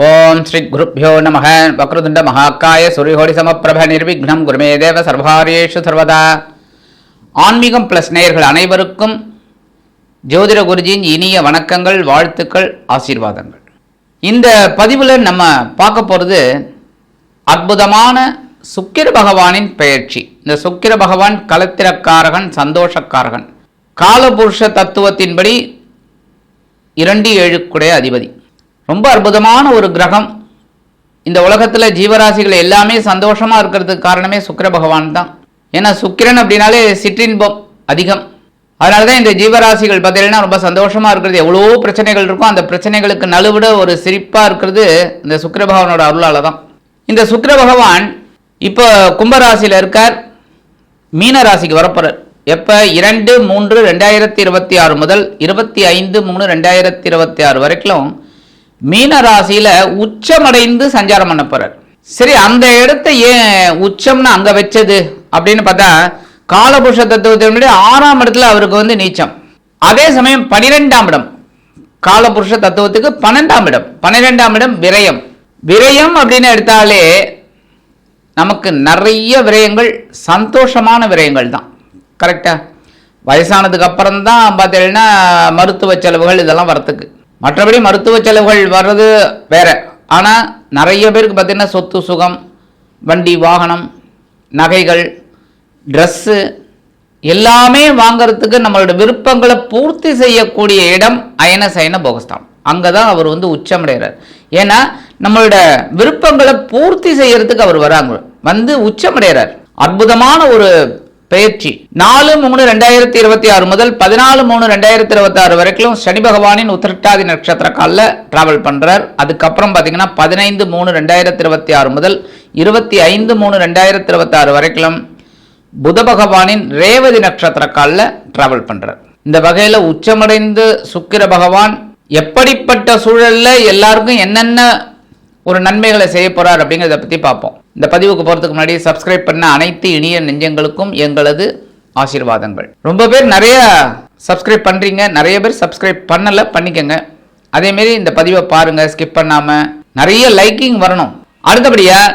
ஓம் ஸ்ரீ குருப்யோ நமः. வக்ரதுண்ட மகாக்காய சூரியகோடி சமப்பிரப நிர்விக்னம் குருமே தேவ சர்வாரியேஷு சர்வதா. ஆன்மீகம் பிளஸ் நேயர்கள் அனைவருக்கும் ஜோதிட குருஜியின் இனிய வணக்கங்கள், வாழ்த்துக்கள், ஆசீர்வாதங்கள். இந்த பதிவில் நம்ம பார்க்க போகிறது அற்புதமான சுக்கிர பகவானின் பெயர்ச்சி. இந்த சுக்கிர பகவான் கலத்திரக்காரகன், சந்தோஷக்காரகன், காலபுருஷ தத்துவத்தின்படி 2-7 அதிபதி. ரொம்ப அற்புதமான ஒரு கிரகம். இந்த உலகத்தில் ஜீவராசிகள் எல்லாமே சந்தோஷமாக இருக்கிறதுக்கு காரணமே சுக்கிர பகவான் தான். ஏன்னா சுக்கிரன் அப்படின்னாலே சிற்றின்பம் அதிகம். அதனால தான் இந்த ஜீவராசிகள் பார்த்தீங்கன்னா ரொம்ப சந்தோஷமாக இருக்கிறது. எவ்வளோ பிரச்சனைகள் இருக்கும், அந்த பிரச்சனைகளுக்கு நழுவிட ஒரு சிரிப்பாக இருக்கிறது இந்த சுக்கிர பகவானோட அருளால் தான். இந்த சுக்கிர பகவான் இப்போ கும்பராசியில் இருக்கார், மீன ராசிக்கு வரப்போகிறார். எப்போ? 2-3-2026 முதல் 25-3-2026 வரைக்கும் மீன ராசியில உச்சமடைந்து சஞ்சாரம் பண்ண போறார். சரி, அந்த இடத்த ஏன் உச்சம்னு அங்க வச்சது அப்படின்னு பார்த்தா, காலபுருஷ தத்துவத்தினுடைய 6ஆம் இடத்துல அவருக்கு நீச்சம். அதே சமயம் 12ஆம் இடம், காலபுருஷ தத்துவத்துக்கு 12ஆம் இடம். 12ஆம் இடம் விரயம். விரயம் அப்படின்னு எடுத்தாலே நமக்கு நிறைய விரயங்கள் சந்தோஷமான விரயங்கள் தான். கரெக்டா? வயசானதுக்கு அப்புறம் தான் பார்த்தீங்கன்னா மருத்துவ செலவுகள் இதெல்லாம் வரத்துக்கு. மற்றபடி மருத்துவ செலவுகள் வர்றது வேற. ஆனால் நிறைய பேருக்கு பார்த்தீங்கன்னா சொத்து சுகம், வண்டி வாகனம், நகைகள், ட்ரெஸ்ஸு எல்லாமே வாங்கிறதுக்கு நம்மளோட விருப்பங்களை பூர்த்தி செய்யக்கூடிய இடம் அயன சயன போகஸ்தானம். அங்கே தான் அவர் உச்சமடைகிறார். ஏன்னா நம்மளோட விருப்பங்களை பூர்த்தி செய்யறதுக்கு அவர் வராங்க, உச்சமடைகிறார். அற்புதமான ஒரு பெயர்ச்சி. 4-3-2026 முதல் 14-3-2026 வரைக்கும் சனி பகவானின் உத்திரட்டாதி நட்சத்திர காலில் டிராவல் பண்றார். அதுக்கப்புறம் பார்த்தீங்கன்னா 15-3-2026 முதல் 25-3-2026 வரைக்கும் புத பகவானின் ரேவதி நட்சத்திர காலில் டிராவல் பண்றார். இந்த வகையில் உச்சமடைந்து சுக்கிர பகவான் எப்படிப்பட்ட சூழல்ல எல்லாருக்கும் என்னென்ன ஒரு நன்மைகளை செய்ய போறார் அப்படிங்கிறத பற்றி பார்ப்போம். இந்த பதிவுக்கு போகிறதுக்கு முன்னாடி சப்ஸ்கிரைப் பண்ண அனைத்து இனிய நெஞ்சங்களுக்கும் எங்களது ஆசீர்வாதங்கள். ரொம்ப பேர் நிறைய சப்ஸ்கிரைப் பண்ணுறீங்க, நிறைய பேர் சப்ஸ்கிரைப் பண்ணலை, பண்ணிக்கங்க. அதேமாரி இந்த பதிவை பாருங்கள், ஸ்கிப் பண்ணாமல். நிறைய லைக்கிங் வரணும். அடுத்தபடியாக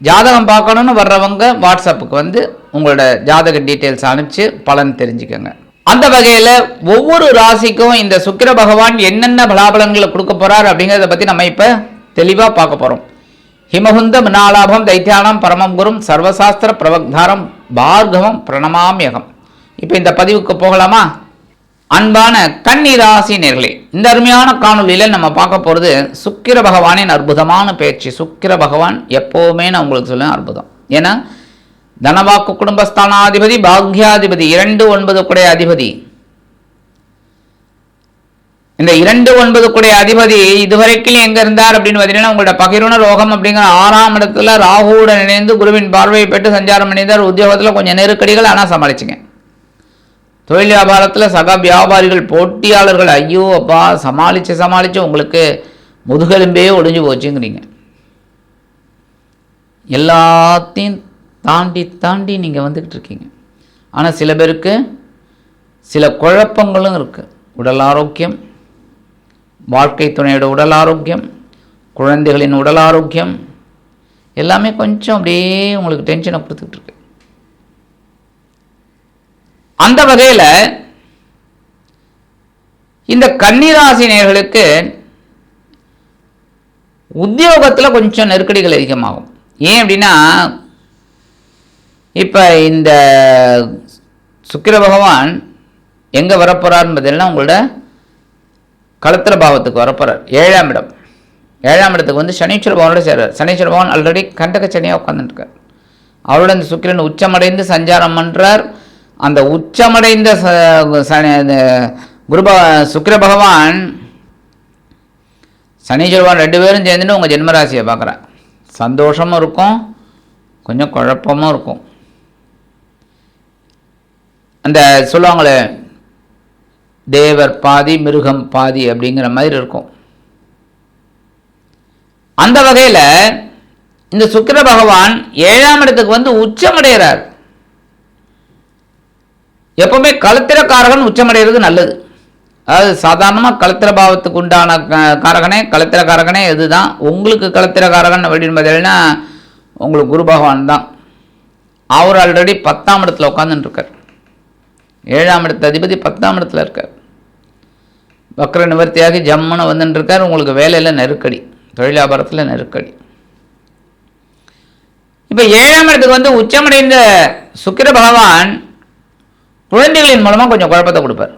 ஜாதகம் பார்க்கணுன்னு வர்றவங்க வாட்ஸ்அப்புக்கு உங்களோட ஜாதக டீட்டெயில்ஸ் அனுப்பிச்சு பலன் தெரிஞ்சுக்கோங்க. அந்த வகையில் ஒவ்வொரு ராசிக்கும் இந்த சுக்கிர பகவான் என்னென்ன பலாபலன்களை கொடுக்க போகிறார் அப்படிங்கிறத பற்றி நம்ம இப்போ தெளிவாக பார்க்க போகிறோம். ஹிமகுந்த மினாலாபம் தைத்தியானம் பரமம் குரும் சர்வசாஸ்திர பிரவக்தாரம் பார்கவம் பிரணமாமியகம். இப்போ இந்த பதிவுக்கு போகலாமா? அன்பான கன்னி ராசி நேயர்களே, இந்த அருமையான காணொலியில் நம்ம பார்க்க போகிறது சுக்கிர பகவானின் அற்புதமான பயிற்சி. சுக்கிர பகவான் எப்போவுமே நான் உங்களுக்கு சொல்லுவேன் அற்புதம். ஏன்னா தனவாக்கு குடும்பஸ்தானாதிபதி, பாக்யாதிபதி, 2-9 அதிபதி. இந்த 2-9 அதிபதி இதுவரைக்கும் எங்க இருந்தார் அப்படின்னு பார்த்தீங்கன்னா, உங்களோட பகிர்வுண ரோகம் அப்படிங்கிற 6ஆம் இடத்துல ராகுவுடன் இணைந்து குருவின் பார்வையை பெற்று சஞ்சாரம் பண்ணியிருந்தார். உத்தியோகத்தில் கொஞ்சம் நெருக்கடிகள், ஆனால் சமாளிச்சுங்க. தொழில் வியாபாரத்தில் சக வியாபாரிகள், போட்டியாளர்கள், ஐயோ அப்பா சமாளித்து உங்களுக்கு முதுகெலும்பே ஒடிஞ்சு போச்சுங்கிறீங்க. எல்லாத்தையும் தாண்டி நீங்கள் வந்துக்கிட்டு இருக்கீங்க. ஆனால் சில பேருக்கு சில குழப்பங்களும் இருக்குது. உடல் ஆரோக்கியம், வாழ்க்கை துணையோட உடல் ஆரோக்கியம், குழந்தைகளின் உடல் ஆரோக்கியம் எல்லாமே கொஞ்சம் அப்படியே உங்களுக்கு டென்ஷனை கொடுத்துக்கிட்டு இருக்கு. அந்த வகையில் இந்த கன்னிராசி நேயர்களுக்கு உத்தியோகத்தில் கொஞ்சம் நெருக்கடிகள் அதிகமாகும். ஏன் அப்படின்னா, இப்போ இந்த சுக்கிர பகவான் எங்கே வரப்போறாருன்னு பார்த்தீங்கன்னா, உங்களோட களத்திர பாவத்துக்கு வரப்போறார். 7ஆம் இடம். 7ஆம் இடத்துக்கு சனீஸ்வர பகவானோட சேரார். சனீஸ்வர பகவான் ஆல்ரெடி கண்டக சனியாக உட்காந்துருக்கார். அவரோட இந்த சுக்கிரன் உச்சமடைந்து சஞ்சாரம் பண்ணுறார். அந்த உச்சமடைந்த சுக்கிர பகவான் சனீஸ்வர பகவான் 2 பேரும் சேர்ந்துட்டு உங்கள் ஜென்மராசியை பார்க்குறார். சந்தோஷமும் இருக்கும், கொஞ்சம் குழப்பமும் இருக்கும். அந்த சொல்லுவாங்களே தேவர் பாதி மிருகம் பாதி அப்படிங்கிற மாதிரி இருக்கும். அந்த வகையில் இந்த சுக்கிர பகவான் 7ஆம் இடத்துக்கு உச்சமடைகிறார். எப்பவுமே களத்திரக்காரகன் உச்சமடைகிறது நல்லது. அதாவது சாதாரணமாக களத்திர பாவத்துக்கு உண்டான காரகனே களத்திர காரகனே இதுதான். உங்களுக்கு களத்திர காரகன் அப்படின்னு பார்த்தீங்கன்னா உங்களுக்கு குரு பகவான் தான். அவர் ஆல்ரெடி 10ஆம் இடத்துல உட்காந்துட்டுருக்கார். 7ஆம் இடத்து அதிபதி 10ஆம் இடத்துல இருக்கார். வக்ர நிவர்த்தியாகி ஜம்முன்னு வந்துட்டுருக்கார். உங்களுக்கு வேலையில் நெருக்கடி, தொழில் வியாபாரத்தில் நெருக்கடி. இப்போ 7ஆம் இடத்துக்கு வந்து உச்சமடைந்த சுக்கிர பகவான் குழந்தைகளின் மூலமாக கொஞ்சம் குழப்பத்தை கொடுப்பார்.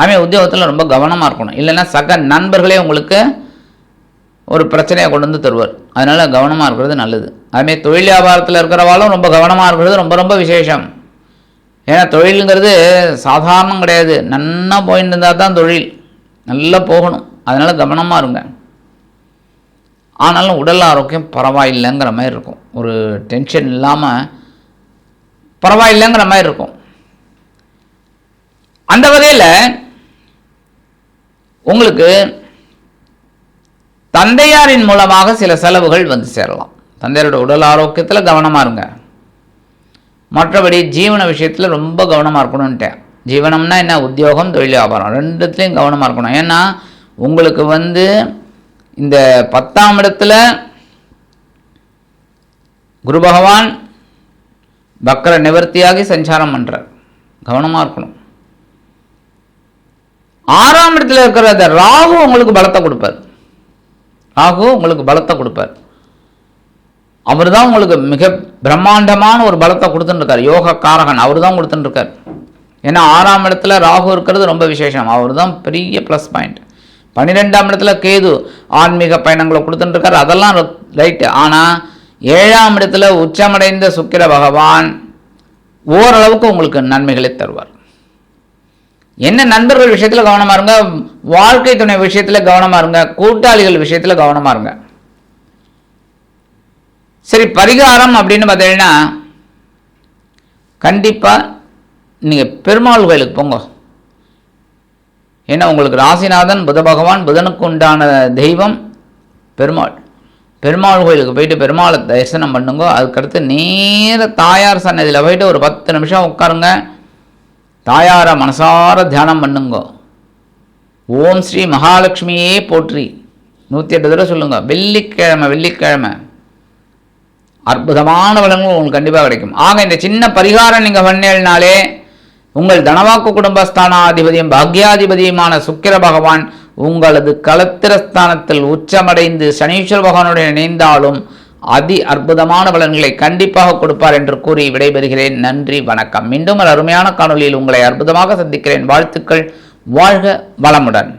அவன் உத்தியோகத்தில் ரொம்ப கவனமாக இருக்கணும். இல்லைன்னா சக நண்பர்களே உங்களுக்கு ஒரு பிரச்சனையை கொண்டு வந்து தருவார். அதனால் கவனமாக இருக்கிறது நல்லது. அதுமாதிரி தொழில் வியாபாரத்தில் இருக்கிறவாலும் ரொம்ப கவனமாக இருக்கிறது ரொம்ப ரொம்ப விசேஷம். ஏன்னா தொழிலுங்கிறது சாதாரணம் கிடையாது. நன்னா போயிட்டு இருந்தால் தான் தொழில் நல்லா போகணும். அதனால் கவனமாக இருங்க. ஆனாலும் உடல் ஆரோக்கியம் பரவாயில்லைங்கிற மாதிரி இருக்கும். ஒரு டென்ஷன் இல்லாமல் பரவாயில்லைங்கிற மாதிரி இருக்கும். அந்த வகையில் உங்களுக்கு தந்தையாரின் மூலமாக சில செலவுகள் வந்து சேரலாம். தந்தையாரோட உடல் ஆரோக்கியத்தில் கவனமாக இருங்க. மற்றபடி ஜீவன விஷயத்தில் ரொம்ப கவனமாக இருக்கணும்ன்ட்டேன். ஜீவனம்னா என்ன, உத்தியோகம் தொழில் வியாபாரம் ரெண்டுத்துலேயும் கவனமாக இருக்கணும். ஏன்னா உங்களுக்கு வந்து இந்த 10ஆம் இடத்துல குரு பகவான் வக்ர நிவர்த்தியாகி சஞ்சாரம் பண்ணுறார். கவனமாக இருக்கணும். 6ஆம் இடத்துல இருக்கிற ராகு உங்களுக்கு பலத்தை கொடுப்பார். ராகு உங்களுக்கு பலத்தை கொடுப்பார். அவர் தான் உங்களுக்கு மிக பிரம்மாண்டமான ஒரு பலத்தை கொடுத்துட்டுருக்கார். யோக காரகன் அவர் தான் கொடுத்துட்டுருக்கார். ஏன்னா 6ஆம் இடத்துல ராகு இருக்கிறது ரொம்ப விசேஷம். அவர் தான் பெரிய ப்ளஸ் பாயிண்ட். 12ஆம் இடத்துல கேது ஆன்மீக பயணங்களை கொடுத்துட்டுருக்காரு. அதெல்லாம் ரைட்டு. ஆனால் 7ஆம் இடத்துல உச்சமடைந்த சுக்கிர பகவான் ஓரளவுக்கு உங்களுக்கு நன்மைகளை தருவார். என்ன, நண்பர்கள் விஷயத்தில் கவனமாக இருங்க. வாழ்க்கை துணை விஷயத்தில் கவனமாக இருங்க. கூட்டாளிகள் விஷயத்தில் கவனமாக இருங்க. சரி, பரிகாரம் அப்படின்னு பார்த்தீங்கன்னா கண்டிப்பாக நீங்கள் பெருமாள் கோயிலுக்கு போங்க. ஏன்னா உங்களுக்கு ராசிநாதன் புத பகவான், புதனுக்கு உண்டான தெய்வம் பெருமாள். பெருமாள் கோயிலுக்கு போயிட்டு பெருமாளை தரிசனம் பண்ணுங்க. அதுக்கடுத்து நேர தாயார் சன்னதியில் போயிட்டு ஒரு 10 நிமிஷம் உட்காருங்க. தாயாரை மனசார தியானம் பண்ணுங்க. ஓம் ஸ்ரீ மகாலட்சுமியே போற்றி 108 தடவை சொல்லுங்க. வெள்ளிக்கிழமை அற்புதமான பலன்கள் உங்களுக்கு கண்டிப்பாக கிடைக்கும். ஆக இந்த சின்ன பரிகாரம் நீங்கள் பண்ணேனாலே உங்கள் தனவாக்கு குடும்பஸ்தானாதிபதியும் பாக்யாதிபதியுமான சுக்கிர பகவான் உங்களது களத்திரஸ்தானத்தில் உச்சமடைந்து சனீஸ்வர பகவானுடன் இணைந்தாலும் அதி அற்புதமான பலன்களை கண்டிப்பாக கொடுப்பார் என்று கூறி விடைபெறுகிறேன். நன்றி, வணக்கம். மீண்டும் ஒரு அருமையான காணொலியில் உங்களை அற்புதமாக சந்திக்கிறேன். வாழ்த்துக்கள். வாழ்க வளமுடன்.